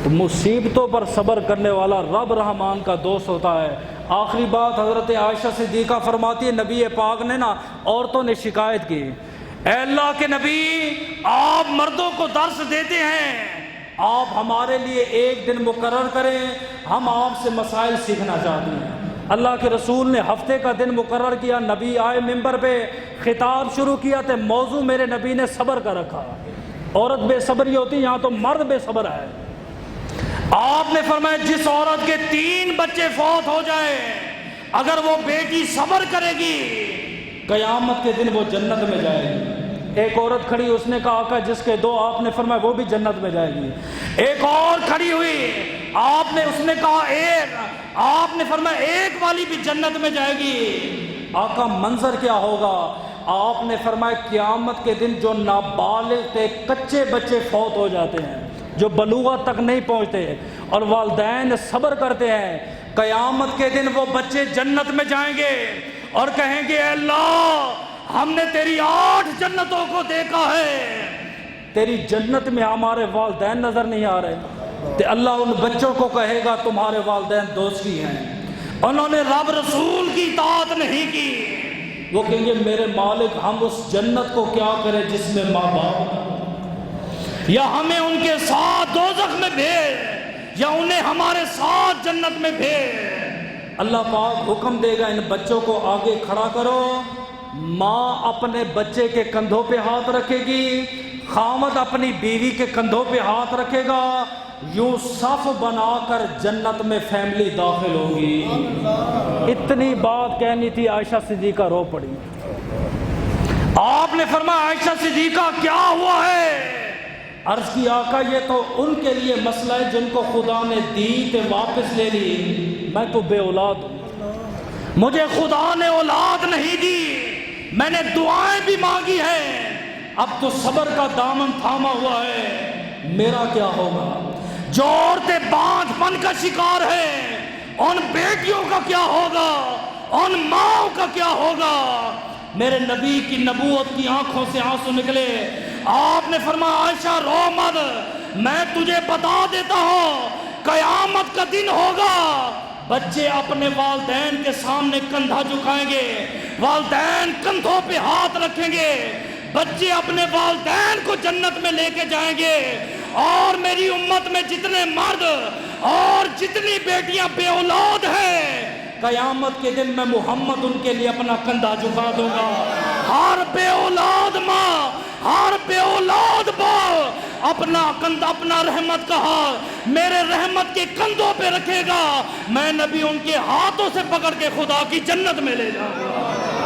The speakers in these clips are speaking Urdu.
مصیبتوں پر صبر کرنے والا رب رحمان کا دوست ہوتا ہے۔ آخری بات حضرت عائشہ صدیقہ فرماتی ہے، نبی پاک نے نا عورتوں نے شکایت کی، اے اللہ کے نبی آپ مردوں کو درس دیتے ہیں، آپ ہمارے لیے ایک دن مقرر کریں، ہم آپ سے مسائل سیکھنا چاہتے ہیں۔ اللہ کے رسول نے ہفتے کا دن مقرر کیا، نبی آئے ممبر پہ، خطاب شروع کیا تو موضوع میرے نبی نے صبر کا رکھا۔ عورت بے صبری ہوتی، یہاں تو مرد بے صبر ہے۔ آپ نے فرمایا جس عورت کے 3 بچے فوت ہو جائے، اگر وہ بیٹی صبر کرے گی قیامت کے دن وہ جنت میں جائے گی۔ ایک عورت کھڑی، اس نے کہا آقا جس کے 2، آپ نے فرمایا وہ بھی جنت میں جائے گی۔ ایک اور کھڑی ہوئی، اس نے کہا ایک، آپ نے فرمایا ایک والی بھی جنت میں جائے گی۔ آقا منظر کیا ہوگا؟ آپ نے فرمایا قیامت کے دن جو نابالغ تھے، کچے بچے فوت ہو جاتے ہیں، جو بلوغت تک نہیں پہنچتے، اور والدین صبر کرتے ہیں، قیامت کے دن وہ بچے جنت میں جائیں گے اور کہیں گے اے اللہ ہم نے تیری 8 جنتوں کو دیکھا ہے، تیری جنت میں ہمارے والدین نظر نہیں آ رہے۔ تو اللہ ان بچوں کو کہے گا تمہارے والدین دوزخی ہیں، انہوں نے رب رسول کی اطاعت نہیں کی۔ وہ کہیں گے میرے مالک ہم اس جنت کو کیا کریں جس میں ماں باپ، یا ہمیں ان کے ساتھ دوزخ میں بھیج، یا انہیں ہمارے ساتھ جنت میں بھیج۔ اللہ پاک حکم دے گا ان بچوں کو آگے کھڑا کرو، ماں اپنے بچے کے کندھوں پہ ہاتھ رکھے گی، خامد اپنی بیوی کے کندھوں پہ ہاتھ رکھے گا، یوں صف بنا کر جنت میں فیملی داخل ہوگی۔ اتنی بات کہنی تھی، عائشہ صدیقہ رو پڑی۔ آپ نے فرمایا عائشہ صدیقہ کیا ہوا ہے؟ عرض کی آقا یہ تو ان کے لیے مسئلہ ہے جن کو خدا نے دی تے واپس لے لی، میں تو بے اولاد ہوں، مجھے خدا نے اولاد نہیں دی، میں نے دعائیں بھی مانگی ہیں، اب تو صبر کا دامن تھاما ہوا ہے، میرا کیا ہوگا؟ جو عورتیں بانجھ پن کا شکار ہیں ان بیٹیوں کا کیا ہوگا، ان ماؤں کا کیا ہوگا؟ میرے نبی کی نبوت کی آنکھوں سے آنسو نکلے۔ آپ نے فرمایا عائشہ رو مت، میں تجھے بتا دیتا ہوں قیامت کا دن ہوگا، بچے اپنے والدین کے سامنے کندھا جھکائیں گے، والدین کندھوں پہ ہاتھ رکھیں گے، بچے اپنے والدین کو جنت میں لے کے جائیں گے، اور میری امت میں جتنے مرد اور جتنی بیٹیاں بے اولاد ہیں قیامت کے دن میں محمد ان کے لیے اپنا کندھا جھکا دوں گا۔ ہر بے اولاد ماں، ہر بے اولاد باپ اپنا کندھا، اپنا رحمت کا ہاتھ میرے رحمت کے کندھوں پہ رکھے گا، میں نبی ان کے ہاتھوں سے پکڑ کے خدا کی جنت میں لے جاؤں گا۔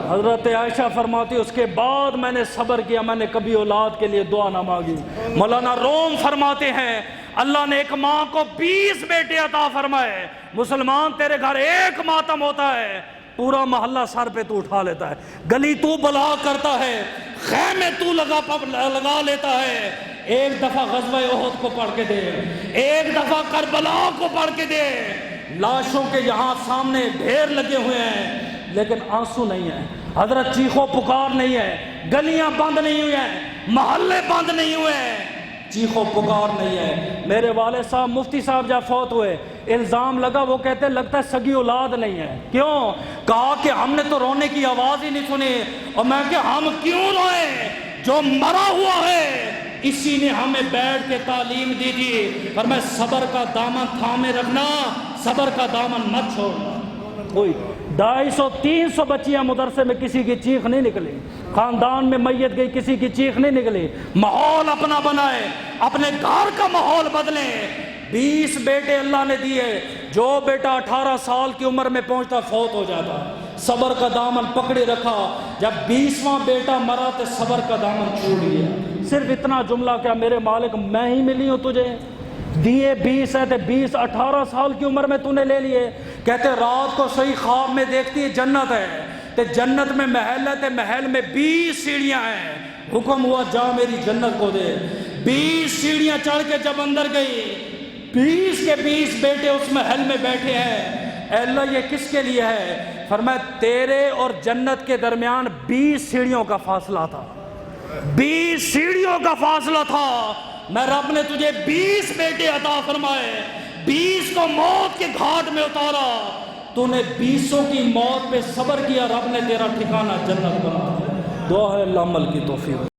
حضرت عائشہ فرماتی اس کے بعد میں نے صبر کیا، میں نے کبھی اولاد کے لیے دعا نہ مانگی۔ مولانا روم فرماتے ہیں اللہ نے ایک ماں کو 20 بیٹے عطا فرمائے، مسلمان تیرے گھر ایک ماتم ہوتا ہے پورا محلہ سر پہ تو اٹھا لیتا ہے، گلی تو بلا کرتا ہے، خیمے تو لگا لیتا ہے، ایک دفعہ غزوہ احد کو پڑھ کے دے، ایک دفعہ کربلا کو پڑھ کے دے، لاشوں کے یہاں سامنے ڈھیر لگے ہوئے ہیں لیکن آنسو نہیں ہے، حضرت چیخو پکار نہیں ہے، گلیاں بند نہیں ہوئے ہیں، محلے بند نہیں ہوئے ہیں، چیخو پکار نہیں ہے۔ میرے والد صاحب مفتی صاحب جب فوت ہوئے الزام لگا، وہ کہتے لگتا ہے سگی اولاد نہیں ہے۔ کیوں؟ کہا کہ ہم نے تو رونے کی آواز ہی نہیں سنی، اور میں کہ ہم کیوں روئیں؟ جو مرا ہوا ہے اسی نے ہمیں بیٹھ کے تعلیم دی تھی، پر میں صبر کا دامن تھامے رکھنا، صبر کا دامن مت چھوڑنا۔ کوئی 250-300 بچیاں مدرسے میں کسی کی چیخ نہیں نکلی، خاندان میں میت گئی کسی کی چیخ نہیں نکلی۔ ماحول اپنا بنائے، اپنے گھر کا ماحول بدلیں۔ 20 بیٹے اللہ نے دیے، جو بیٹا 18 سال کی عمر میں پہنچتا فوت ہو جاتا، صبر کا دامن پکڑے رکھا، جب 20واں بیٹا مرا تو صبر کا دامن چھوڑ گیا۔ صرف اتنا جملہ کیا میرے مالک میں ہی ملی ہوں تجھے؟ دیے 20 ہے تو 20 18 سال کی عمر میں تو نے لے لیے۔ کہتے رات کو صحیح خواب میں دیکھتی ہے جنت ہے، تو جنت میں محل ہے، تو محل میں 20 سیڑھیاں ہیں، حکم ہوا جا میری جنت کو دے۔ 20 سیڑھیاں چڑھ کے جب اندر گئی، 20 کے 20 بیٹے اس محل میں بیٹھے ہیں۔ اے اللہ یہ کس کے لیے ہے؟ فرمایا تیرے اور جنت کے درمیان 20 سیڑھیوں کا فاصلہ تھا، 20 سیڑھیوں کا فاصلہ تھا، میں رب نے تجھے 20 بیٹے عطا فرمائے، 20 کو موت کے گھاٹ میں اتارا، تو نے 20 کی موت پہ صبر کیا، رب نے تیرا ٹھکانہ جنت بنا دیا۔ دعا ہے اللہ عمل کی توفیق۔